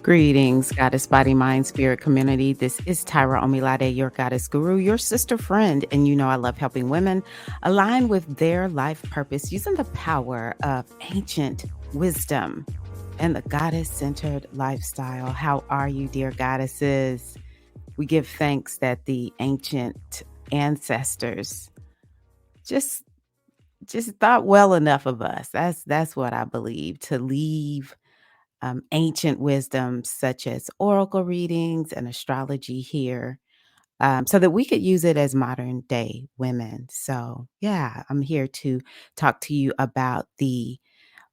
Greetings, Goddess Body Mind Spirit community. This is Tyra Omilade, your Goddess Guru, your sister friend. And you know I love helping women align with their life purpose using the power of ancient wisdom and the goddess centered lifestyle. How are you, dear goddesses? We give thanks that the ancient ancestors just just thought well enough of us. That's what I believe, to leave ancient wisdom such as oracle readings and astrology here, so that we could use it as modern day women. So, yeah, I'm here to talk to you about the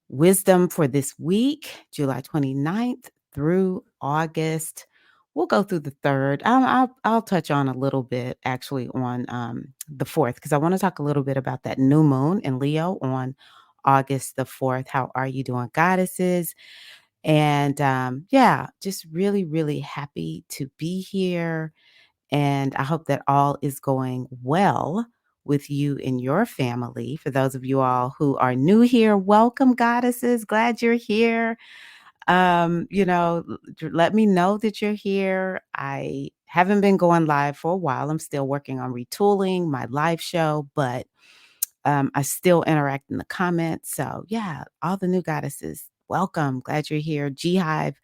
wisdom for this week, July 29th through August. We'll go through the third. I'll touch on a little bit actually on the fourth because I want to talk a little bit about that new moon in Leo on August the 4th. How are you doing, goddesses? And yeah, just really, really happy to be here. And I hope that all is going well with you and your family. For those of you all who are new here, welcome, goddesses. Glad you're here. Let me know that you're here. I haven't been going live for a while. I'm still working on retooling my live show, but I still interact in the comments. So, yeah, all the new goddesses, welcome. Glad you're here. G Hive,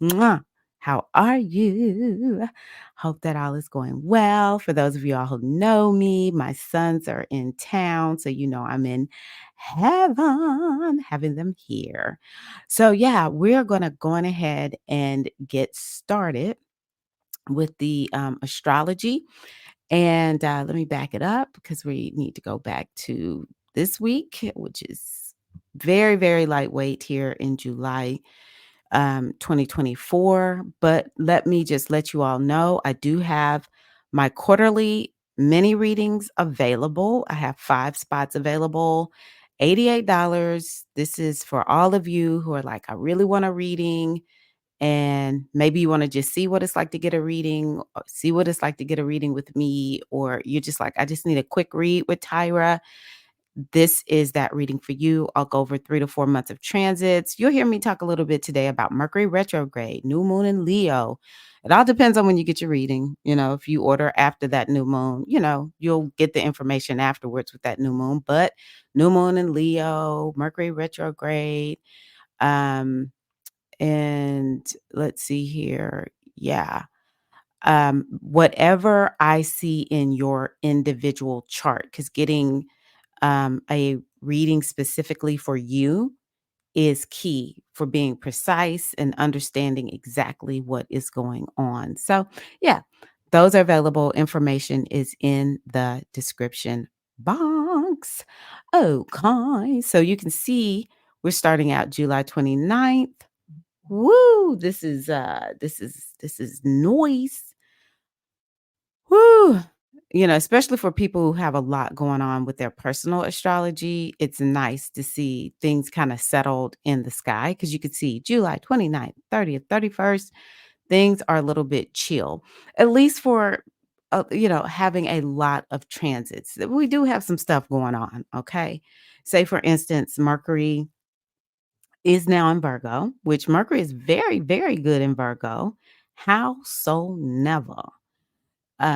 mwah, how are you? Hope that all is going well. For those of you all who know me, my sons are in town. So, you know, I'm in heaven having them here. So, yeah, we're going to go on ahead and get started with the astrology. And let me back it up because we need to go back to this week, which is very, very lightweight here in July 2024. But let me just let you all know I do have my quarterly mini readings available. I have 5 spots available. $88. This is for all of you who are like, I really want a reading and maybe you want to just see what it's like to get a reading, or see what it's like to get a reading with me, or you're just like, I just need a quick read with Tyra. This is that reading for you. I'll go over 3 to 4 months of transits. You'll hear me talk a little bit today about Mercury retrograde, new moon in Leo. It all depends on when you get your reading. You know, if you order after that new moon, you know, you'll get the information afterwards with that new moon. But new moon in Leo, Mercury retrograde, um, and let's see here. Yeah. Whatever I see in your individual chart, because getting a reading specifically for you is key for being precise and understanding exactly what is going on. So, yeah, those are available. Information is in the description box. Okay. So you can see we're starting out July 29th. Woo! This is noise. Woo! You know, especially for people who have a lot going on with their personal astrology, it's nice to see things kind of settled in the sky because you could see July 29th, 30th, 31st. Things are a little bit chill, at least for, having a lot of transits. We do have some stuff going on, okay? Say, for instance, Mercury is now in Virgo, which Mercury is very, very good in Virgo. How so never?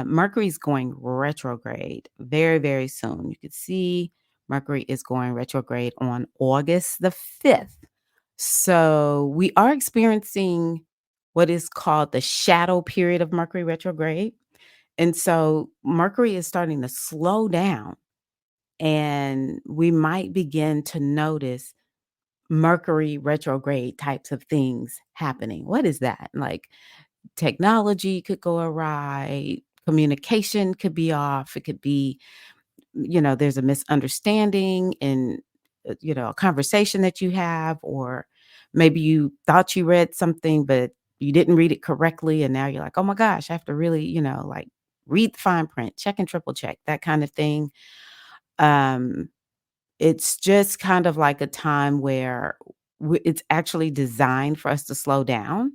Mercury's going retrograde very, very soon. You could see Mercury is going retrograde on August the 5th. So we are experiencing what is called the shadow period of Mercury retrograde. And so Mercury is starting to slow down, and we might begin to notice Mercury retrograde types of things happening. What is that? Like technology could go awry, communication could be off, it could be, there's a misunderstanding in, a conversation that you have, or maybe you thought you read something, but you didn't read it correctly. And now you're like, oh my gosh, I have to really, like read the fine print, check and triple check, that kind of thing. Um, it's just kind of like a time where it's actually designed for us to slow down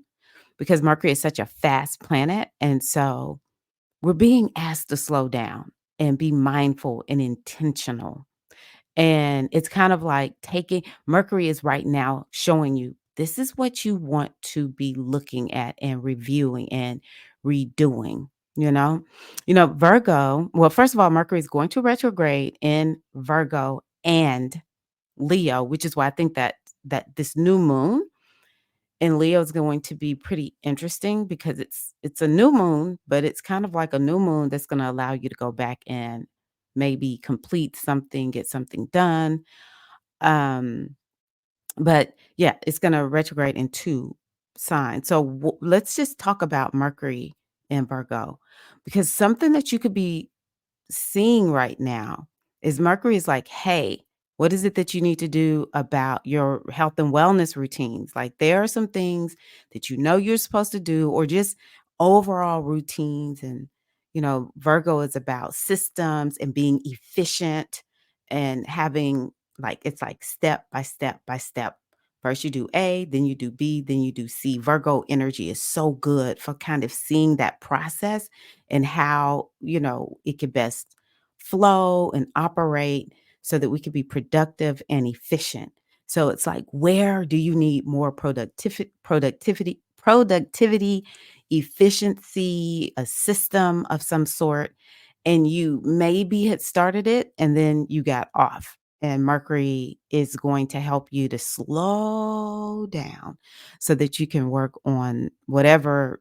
because Mercury is such a fast planet. And so we're being asked to slow down and be mindful and intentional. And it's kind of like taking Mercury is right now showing you this is what you want to be looking at and reviewing and redoing, you know? Virgo, well, first of all, Mercury is going to retrograde in Virgo and Leo, which is why I think that this new moon in Leo is going to be pretty interesting because it's a new moon, but it's kind of like a new moon that's going to allow you to go back and maybe complete something, get something done. Um, but yeah, it's going to retrograde in two signs. So let's just talk about Mercury and Virgo because something that you could be seeing right now is Mercury is like, hey, what is it that you need to do about your health and wellness routines? Like, there are some things that you know you're supposed to do, or just overall routines. And, Virgo is about systems and being efficient and having, like, it's like step by step by step. First, you do A, then you do B, then you do C. Virgo energy is so good for kind of seeing that process and how, it could best flow and operate so that we can be productive and efficient. So it's like, where do you need more productivity, efficiency, a system of some sort? And you maybe had started it and then you got off. And Mercury is going to help you to slow down so that you can work on whatever,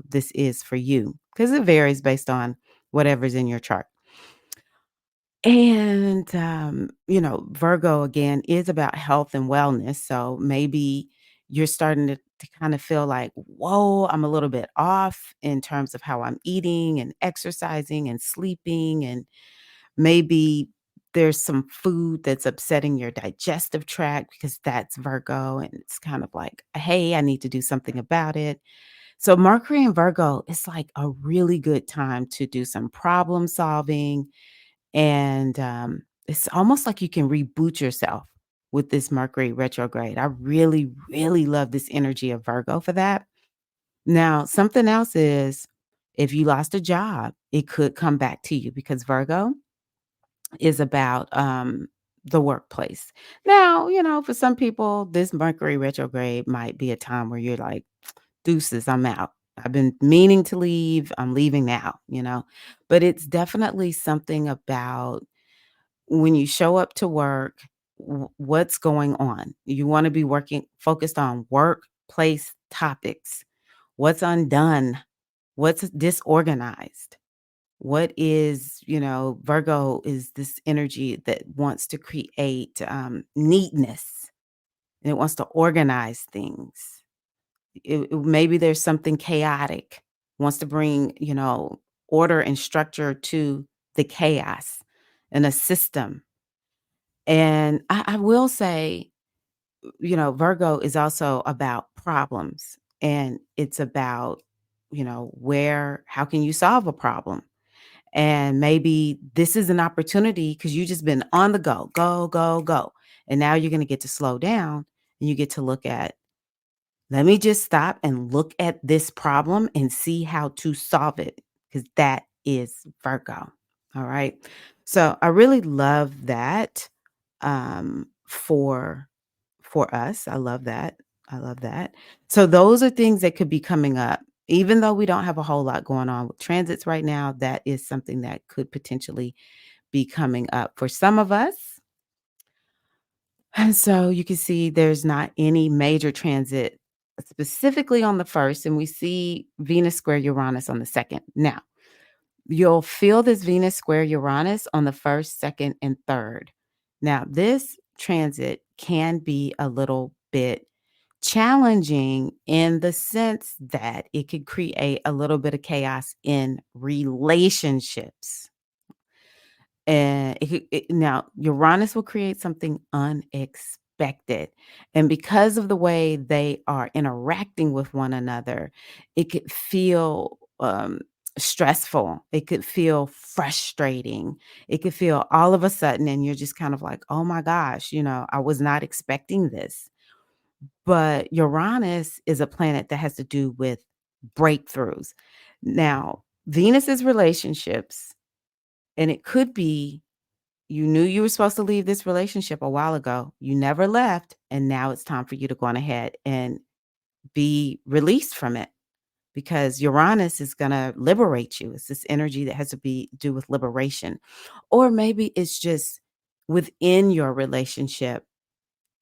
this is for you. Because it varies based on whatever's in your chart. And, Virgo again is about health and wellness. So maybe you're starting to kind of feel like, whoa, I'm a little bit off in terms of how I'm eating and exercising and sleeping. And maybe there's some food that's upsetting your digestive tract because that's Virgo. And it's kind of like, hey, I need to do something about it. So Mercury and Virgo, it's like a really good time to do some problem solving, and it's almost like you can reboot yourself with this Mercury retrograde. I really, really love this energy of Virgo for that. Now, something else is if you lost a job, it could come back to you because Virgo is about the workplace. Now, for some people, this Mercury retrograde might be a time where you're like, deuces, I'm out. I've been meaning to leave. I'm leaving now. But it's definitely something about when you show up to work, what's going on? You want to be working focused on workplace topics. What's undone? What's disorganized? What is, Virgo is this energy that wants to create neatness, and it wants to organize things. Maybe there's something chaotic, wants to bring, order and structure to the chaos and a system. And I will say, Virgo is also about problems, and it's about, how can you solve a problem? And maybe this is an opportunity because you just been on the go, go, go, go. And now you're going to get to slow down and you get to look at, let me just stop and look at this problem and see how to solve it, because that is Virgo. All right. So I really love that for us. I love that. I love that. So those are things that could be coming up. Even though we don't have a whole lot going on with transits right now, that is something that could potentially be coming up for some of us. And so you can see there's not any major transit specifically on the first, and we see Venus square Uranus on the second. Now, you'll feel this Venus square Uranus on the first, second, and third. Now, this transit can be a little bit challenging in the sense that it could create a little bit of chaos in relationships. And now Uranus will create something unexpected. And because of the way they are interacting with one another, it could feel stressful. It could feel frustrating. It could feel all of a sudden, and you're just kind of like, oh my gosh, I was not expecting this. But Uranus is a planet that has to do with breakthroughs. Now, Venus is relationships, and it could be You knew you were supposed to leave this relationship a while ago. You never left, and now it's time for you to go on ahead and be released from it because Uranus is gonna liberate you. It's this energy that has to be do with liberation. Or maybe it's just within your relationship,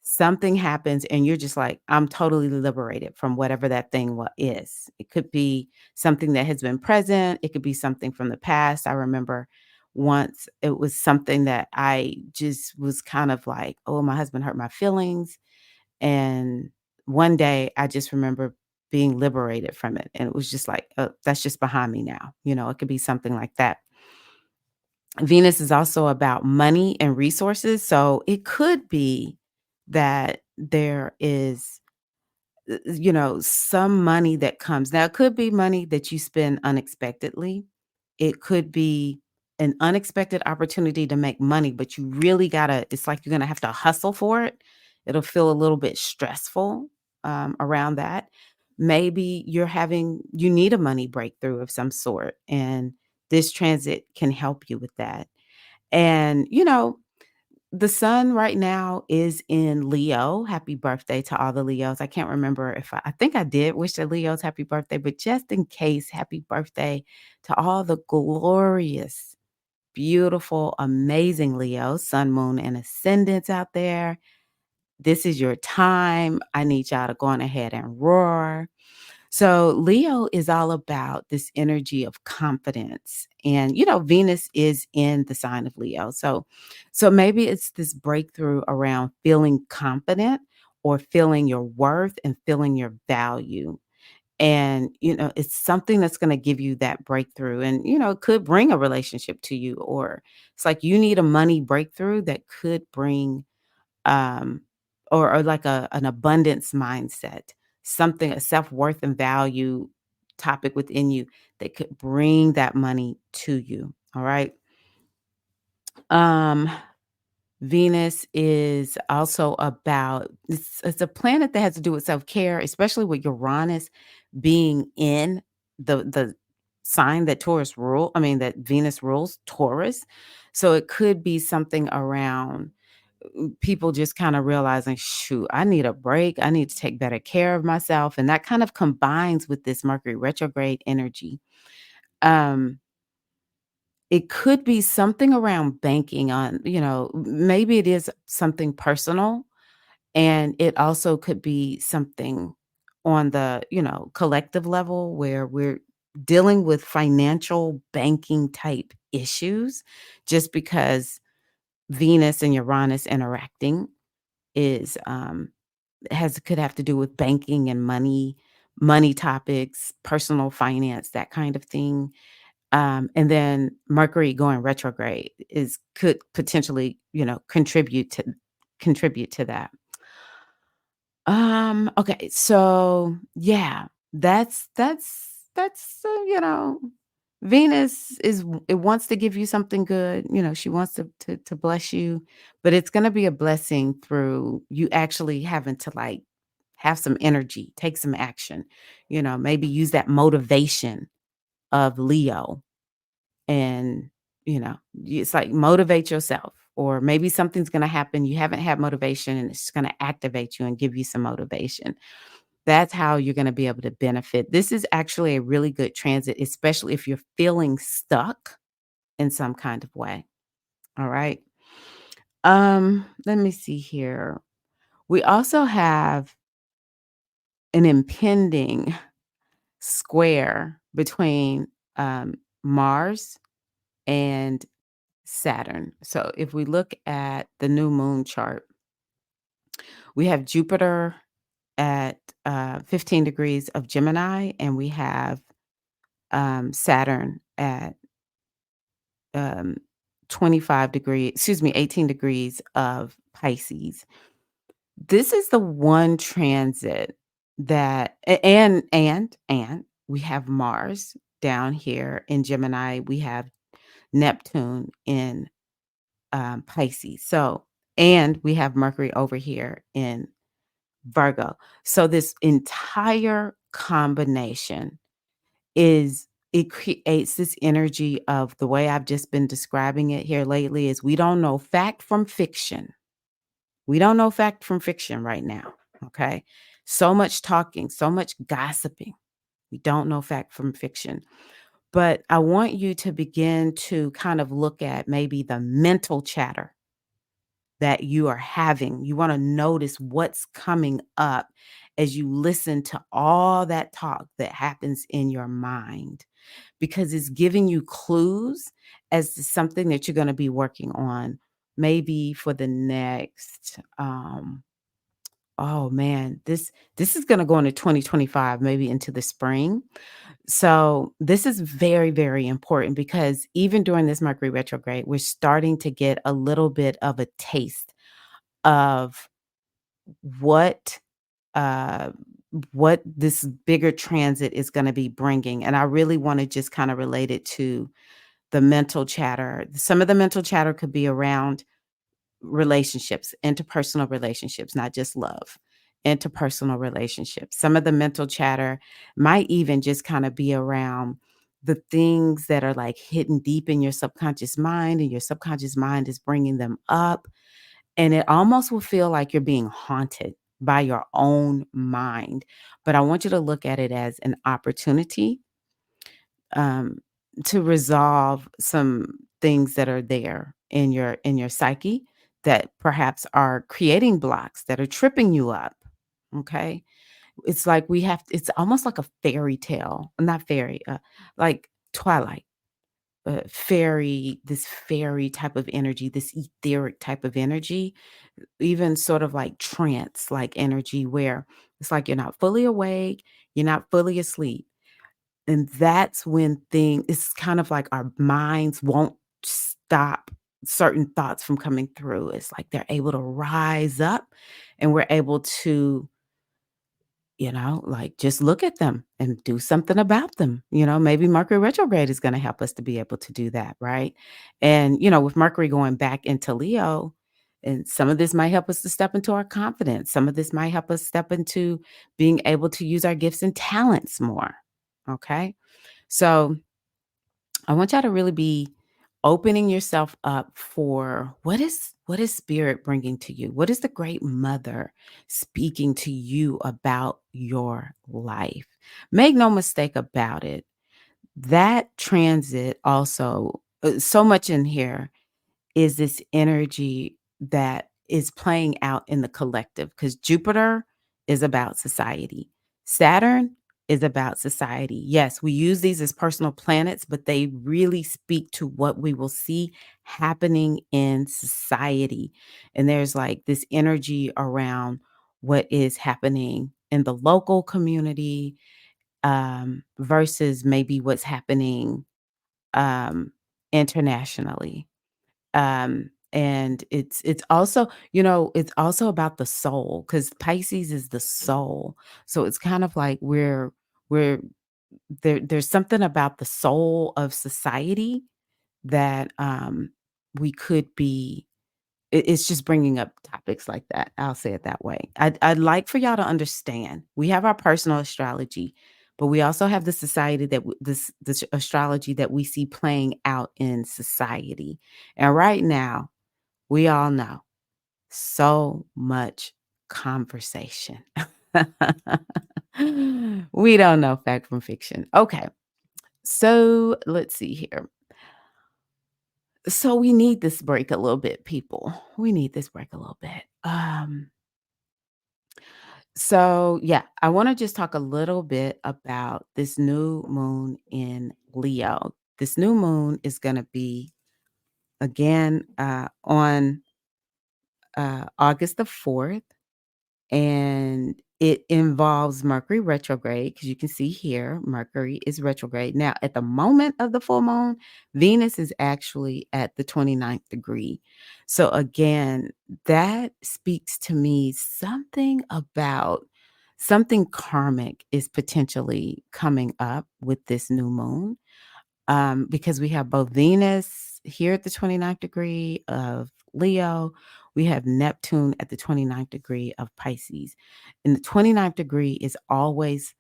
something happens and you're just like, I'm totally liberated from whatever that thing is. It could be something that has been present, it could be something from the past. I remember once it was something that I just was kind of like, oh, my husband hurt my feelings. And one day I just remember being liberated from it. And it was just like, that's just behind me now. It could be something like that. Venus is also about money and resources. So it could be that there is, some money that comes. Now, it could be money that you spend unexpectedly. It could be an unexpected opportunity to make money, but you really gotta, it's like you're gonna have to hustle for it. It'll feel a little bit stressful around that. Maybe you need a money breakthrough of some sort, and this transit can help you with that. And, the sun right now is in Leo. Happy birthday to all the Leos. I can't remember if I think I did wish the Leos happy birthday, but just in case, happy birthday to all the glorious, beautiful, amazing Leos, sun, moon, and ascendants out there. This is your time. I need y'all to go on ahead and roar. So Leo is all about this energy of confidence. And Venus is in the sign of Leo. So maybe it's this breakthrough around feeling confident or feeling your worth and feeling your value. And it's something that's going to give you that breakthrough, and it could bring a relationship to you, or it's like you need a money breakthrough that could bring um, or like an abundance mindset, something, a self-worth and value topic within you that could bring that money to you. All right. Um, Venus is also about it's a planet that has to do with self-care, especially with Uranus being in the sign that that Venus rules, Taurus. So it could be something around people just kind of realizing, shoot, I need a break. I need to take better care of myself. And that kind of combines with this Mercury retrograde energy. Um, it could be something around banking on, maybe it is something personal. And it also could be something on the, collective level where we're dealing with financial banking type issues just because Venus and Uranus interacting is has could have to do with banking and money topics, personal finance, that kind of thing. And then Mercury going retrograde is could potentially, contribute to that. Okay, so yeah, that's Venus it wants to give you something good. She wants to bless you, but it's gonna be a blessing through you actually having to like have some energy, take some action, maybe use that motivation of Leo and, it's like motivate yourself. Or maybe something's going to happen. You haven't had motivation and it's going to activate you and give you some motivation. That's how you're going to be able to benefit. This is actually a really good transit, especially if you're feeling stuck in some kind of way. All right. Let me see here. We also have an impending square between Mars and Saturn. So if we look at the new moon chart, we have Jupiter at 15 degrees of Gemini, and we have Saturn at um, 18 degrees of Pisces. This is the one transit that, and we have Mars down here in Gemini. We have Neptune in Pisces. So, and we have Mercury over here in Virgo. So this entire combination is it creates this energy of the way I've just been describing it here lately is we don't know fact from fiction. We don't know fact from fiction right now, okay? So much talking, so much gossiping. We don't know fact from fiction. But I want you to begin to kind of look at maybe the mental chatter that you are having. You want to notice what's coming up as you listen to all that talk that happens in your mind because it's giving you clues as to something that you're going to be working on maybe for the next oh man, this is going to go into 2025, maybe into the spring. So this is very, very important because even during this Mercury retrograde, we're starting to get a little bit of a taste of what uh what this bigger transit is going to be bringing. And I really want to just kind of relate it to the mental chatter. Some of the mental chatter could be around relationships, interpersonal relationships, not just love, interpersonal relationships. Some of the mental chatter might even just kind of be around the things that are like hidden deep in your subconscious mind, and your subconscious mind is bringing them up. And it almost will feel like you're being haunted by your own mind. But I want you to look at it as an opportunity um, to resolve some things that are there in your psyche that perhaps are creating blocks that are tripping you up. Okay, it's like we have. It's almost like a fairy tale, not fairy, like Twilight. Fairy, this fairy type of energy, this etheric type of energy, even sort of like trance like energy, where it's like you're not fully awake, you're not fully asleep, and that's when it's kind of like our minds won't stop certain thoughts from coming through. It's like they're able to rise up and we're able to, like just look at them and do something about them. Maybe Mercury retrograde is going to help us to be able to do that, right? And, with Mercury going back into Leo, and some of this might help us to step into our confidence. Some of this might help us step into being able to use our gifts and talents more. Okay. So I want y'all to really be opening yourself up for what is spirit bringing to you? What is the great mother speaking to you about your life? Make no mistake about it. That transit also so much in here is this energy that is playing out in the collective because Jupiter is about society. Saturn is about society. Yes, we use these as personal planets, but they really speak to what we will see happening in society. And there's like this energy around what is happening in the local community versus maybe what's happening um, internationally. And it's also, it's also about the soul because Pisces is the soul. So it's kind of like we're there's something about the soul of society that we could be it's just bringing up topics like that. I'll say it that way. I'd like for y'all to understand. We have our personal astrology, but we also have the society that this astrology that we see playing out in society. And right now, we all know so much conversation. We don't know fact from fiction. Okay. So let's see here. So we need this break a little bit, people. We need this break a little bit. So yeah, I want to just talk a little bit about this new moon in Leo. This new moon is going to be again on August the 4th, and it involves Mercury retrograde because you can see here Mercury is retrograde. Now, at the moment of the full moon, Venus is actually at the 29th degree. So, again, that speaks to me something about something karmic is potentially coming up with this new moon because we have both Venus here at the 29th degree of Leo. We have Neptune at the 29th degree of Pisces. And the 29th degree is always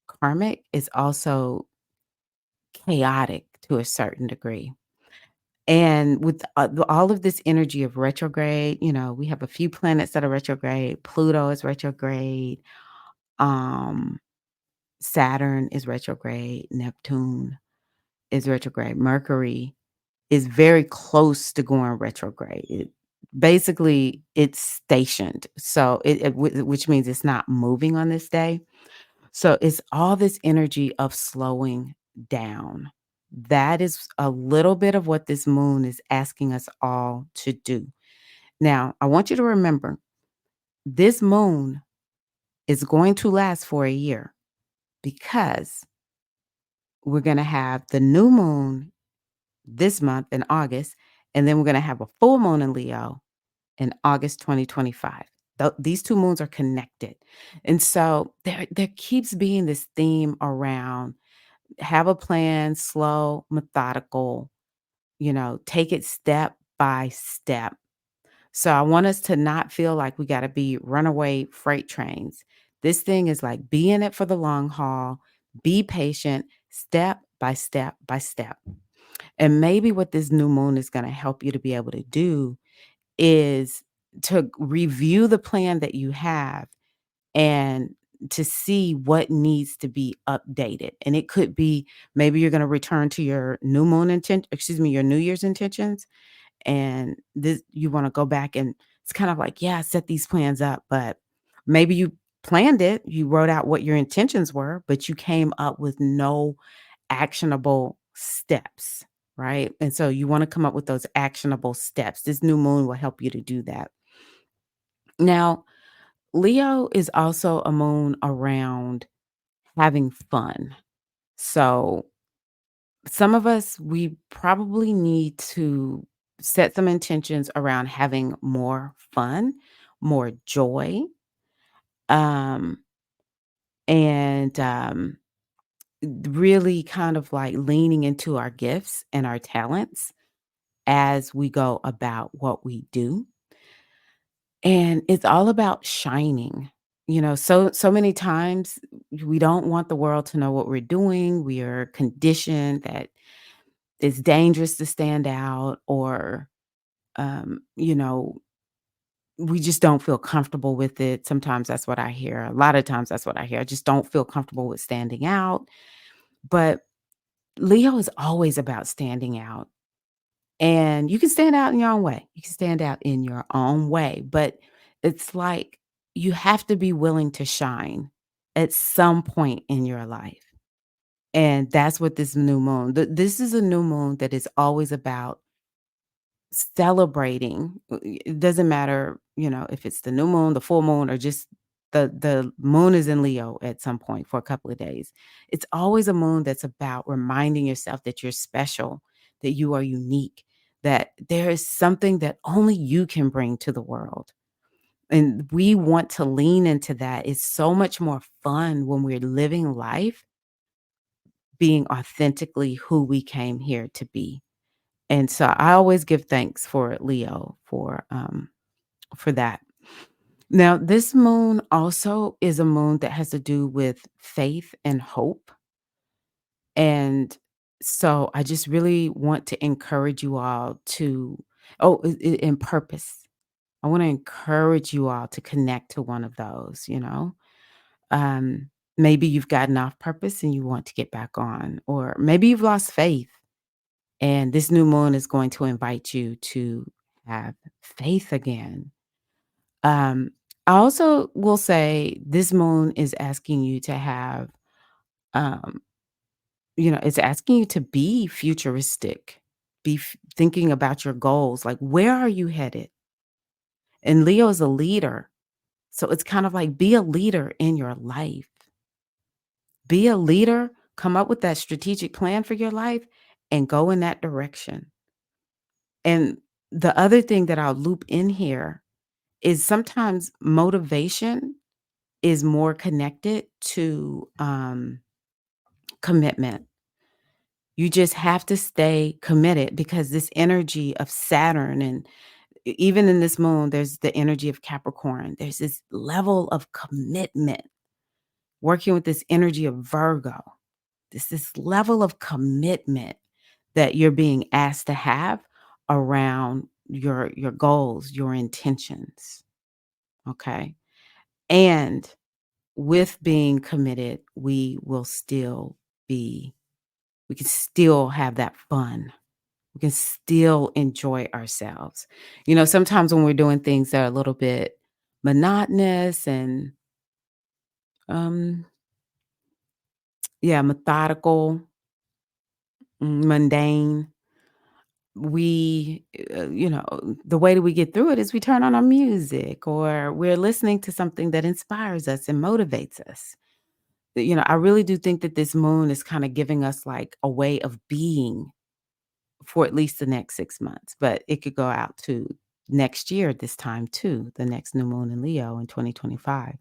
karmic. It's also chaotic to a certain degree. And with all of this energy of retrograde, we have a few planets that are retrograde. Pluto is retrograde. Um, Saturn is retrograde. Neptune is retrograde. Mercury is very close to going retrograde. Basically, it's stationed. So which means it's not moving on this day. So it's all this energy of slowing down. That is a little bit of what this moon is asking us all to do. Now, I want you to remember this moon is going to last for a year because we're going to have the new moon this month in August, and then we're going to have a full moon in Leo in August 2025. These two moons are connected. And so there keeps being this theme around have a plan, slow, methodical, take it step by step. So I want us to not feel like we got to be runaway freight trains. This thing is like be in it for the long haul, be patient, step by step by step. And maybe what this new moon is going to help you to be able to do is to review the plan that you have and to see what needs to be updated. And it could be maybe you're going to return to your new moon your New Year's intentions. And this you want to go back and it's kind of like, yeah, set these plans up, but maybe you planned it, you wrote out what your intentions were, but you came up with no actionable steps, right? And so you want to come up with those actionable steps. This new moon will help you to do that. Now, Leo is also a moon around having fun. So, some of us, we probably need to set some intentions around having more fun, more joy, um, and really kind of like leaning into our gifts and our talents as we go about what we do. And it's all about shining. So many times we don't want the world to know what we're doing. We are conditioned that it's dangerous to stand out or um, you know, we just don't feel comfortable with it. Sometimes that's what I hear. A lot of times that's what I hear. I just don't feel comfortable with standing out. But Leo is always about standing out. And you can stand out in your own way. You can stand out in your own way, but it's like you have to be willing to shine at some point in your life. And that's what this new moon, this is a new moon that is always about celebrating. It doesn't matter, if it's the new moon, the full moon, or just the moon is in Leo at some point for a couple of days. It's always a moon that's about reminding yourself that you're special, that you are unique, that there is something that only you can bring to the world. And we want to lean into that. It's so much more fun when we're living life being authentically who we came here to be. And so I always give thanks for Leo for that. Now, this moon also is a moon that has to do with faith and hope. And so I just really want to encourage you all to and purpose. I want to encourage you all to connect to one of those, Maybe you've gotten off purpose and you want to get back on, or maybe you've lost faith. And this new moon is going to invite you to have faith again. Um, I also will say this moon is asking you to have, um, it's asking you to be futuristic, be thinking about your goals. Like, where are you headed? And Leo is a leader. So it's kind of like be a leader in your life. Be a leader, come up with that strategic plan for your life and go in that direction. And the other thing that I'll loop in here is sometimes motivation is more connected to commitment. You just have to stay committed because this energy of Saturn and even in this moon, there's the energy of Capricorn. There's this level of commitment working with this energy of Virgo. It's this level of commitment that you're being asked to have around your goals, your intentions, okay? And with being committed, be we can still have that fun. We can still enjoy ourselves. Sometimes when we're doing things that are a little bit monotonous and um yeah, methodical, mundane, we the way that we get through it is we turn on our music or we're listening to something that inspires us and motivates us. I really do think that this moon is kind of giving us like a way of being for at least the next 6 months, but it could go out to next year at this time too, the next new moon in Leo in 2025.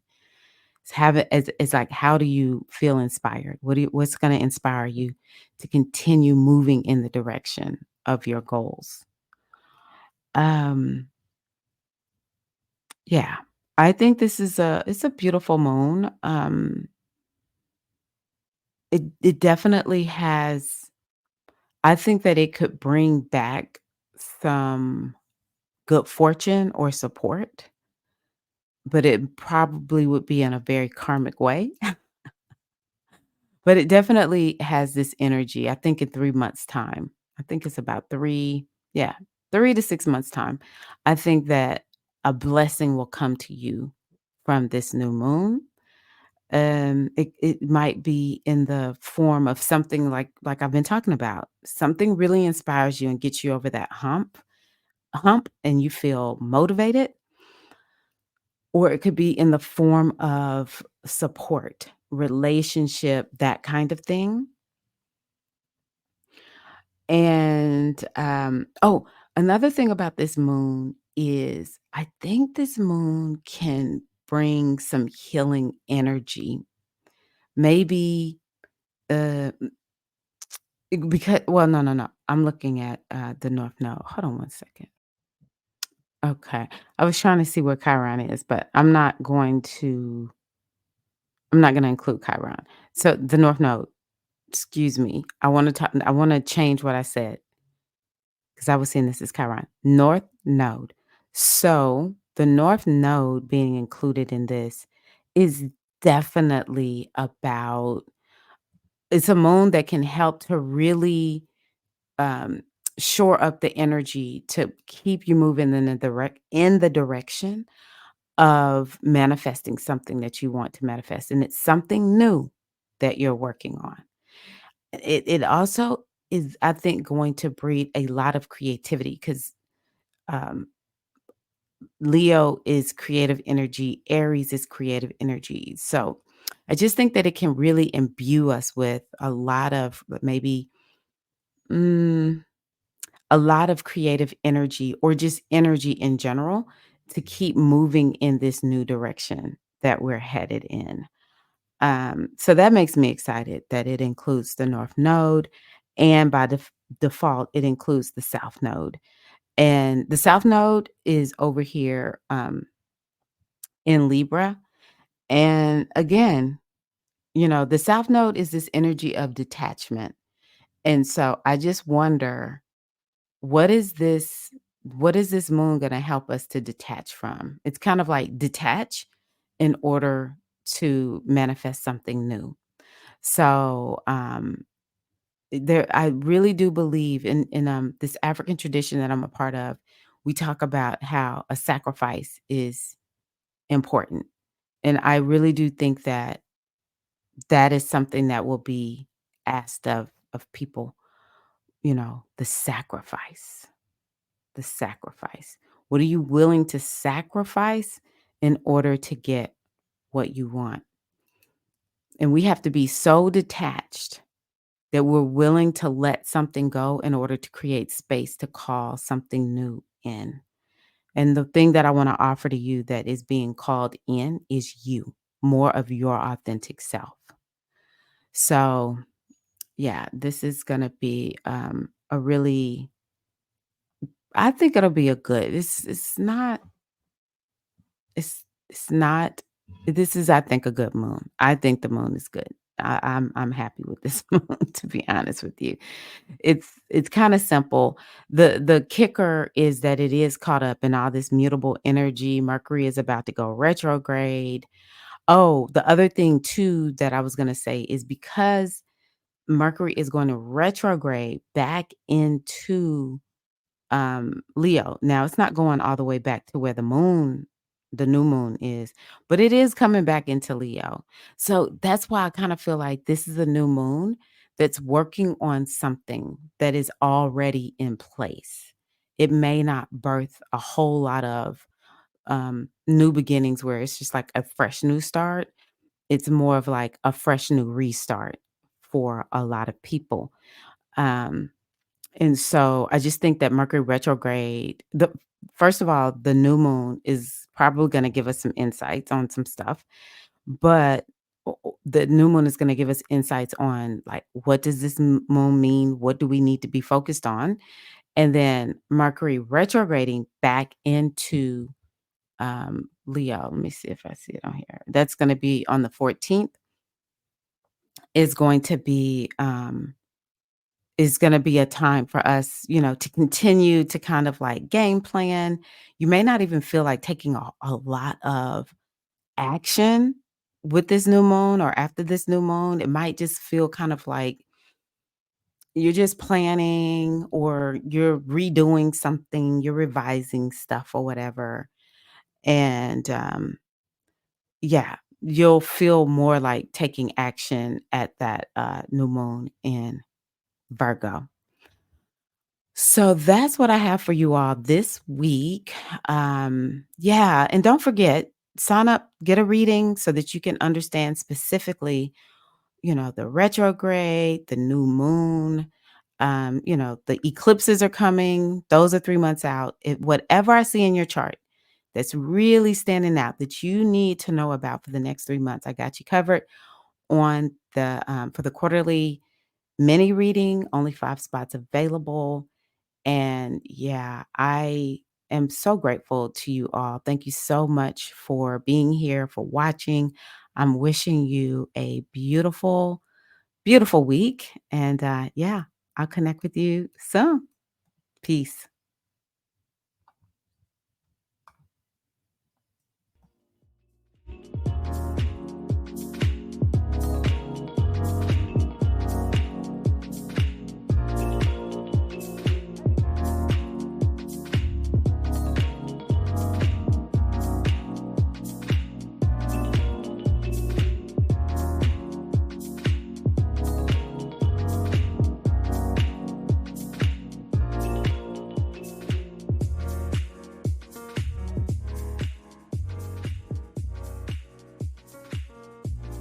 It's like, how do you feel inspired? What's going to inspire you to continue moving in the direction of your goals? Um, yeah. I think this is it's a beautiful moon. It definitely has. I think that it could bring back some good fortune or support, but it probably would be in a very karmic way. But it definitely has this energy, I think in 3 months' time. I think it's about 3 yeah, 3 to 6 months' time. I think that a blessing will come to you from this new moon. It might be in the form of something like I've been talking about. Something really inspires you and gets you over that hump, and you feel motivated, or it could be in the form of support, relationship, that kind of thing. And, another thing about this moon is I think this moon can bring some healing energy. Maybe, uh, because well, no, no, no. I'm looking at, the North Node. Hold on one second. Okay. I was trying to see where Chiron is, but I'm not gonna include Chiron. So, the North Node, excuse me. I wanna change what I said. 'Cause I was seeing this as Chiron. North node. So, the north node being included in this is definitely about it's a moon that can help to really, um, shore up the energy to keep you moving in the direction of manifesting something that you want to manifest, and it's something new that you're working on. It also is, I think, going to breed a lot of creativity 'cause um, Leo is creative energy, Aries is creative energy. So I just think that it can really imbue us with a lot of maybe mm, a lot of creative energy or just energy in general to keep moving in this new direction that we're headed in. So that makes me excited that it includes the North Node, and by default, it includes the South Node. And the South Node is over here in Libra. And again, the South Node is this energy of detachment. And so I just wonder, what is this? What is this moon going to help us to detach from? It's kind of like detach in order to manifest something new. So there, I really do believe in this African tradition that I'm a part of. We talk about how a sacrifice is important. And I really do think that that is something that will be asked of people, the sacrifice, the sacrifice. What are you willing to sacrifice in order to get what you want? And we have to be so detached that we're willing to let something go in order to create space to call something new in. And the thing that I want to offer to you that is being called in is you, more of your authentic self. So, yeah, this is going to be a really, I think it'll be a good, it's not, this is, I think, a good moon. I think the moon is good. I'm happy with this moon, to be honest with you. It's kinda simple. The kicker is that it is caught up in all this mutable energy. Mercury is about to go retrograde. Oh, the other thing too that I was gonna say is because Mercury is going to retrograde back into Leo. Now it's not going all the way back to where the new moon is, but it is coming back into Leo. So that's why I kind of feel like this is a new moon that's working on something that is already in place. It may not birth a whole lot of new beginnings where it's just like a fresh new start. It's more of like a fresh new restart for a lot of people. Um, and so I just think that Mercury retrograde, the first of all, the new moon is probably going to give us some insights on some stuff, but the new moon is going to give us insights on like what does this moon mean? What do we need to be focused on? And then Mercury retrograding back into Leo. Let me see if I see it on here. That's going to be on the 14th. Is going to be is gonna be a time for us, to continue to kind of like game plan. You may not even feel like taking a lot of action with this new moon or after this new moon. It might just feel kind of like you're just planning or you're redoing something, you're revising stuff or whatever. And yeah, you'll feel more like taking action at that new moon in Virgo. So that's what I have for you all this week. Yeah, and don't forget, sign up, get a reading so that you can understand specifically, the retrograde, the new moon, the eclipses are coming. Those are 3 months out. Whatever I see in your chart that's really standing out that you need to know about for the next 3 months, I got you covered on the for the quarterly mini reading. Only 5 spots available. And yeah, I am so grateful to you all. Thank you so much for being here, for watching. I'm wishing you a beautiful, beautiful week. And yeah, I'll connect with you soon. Peace.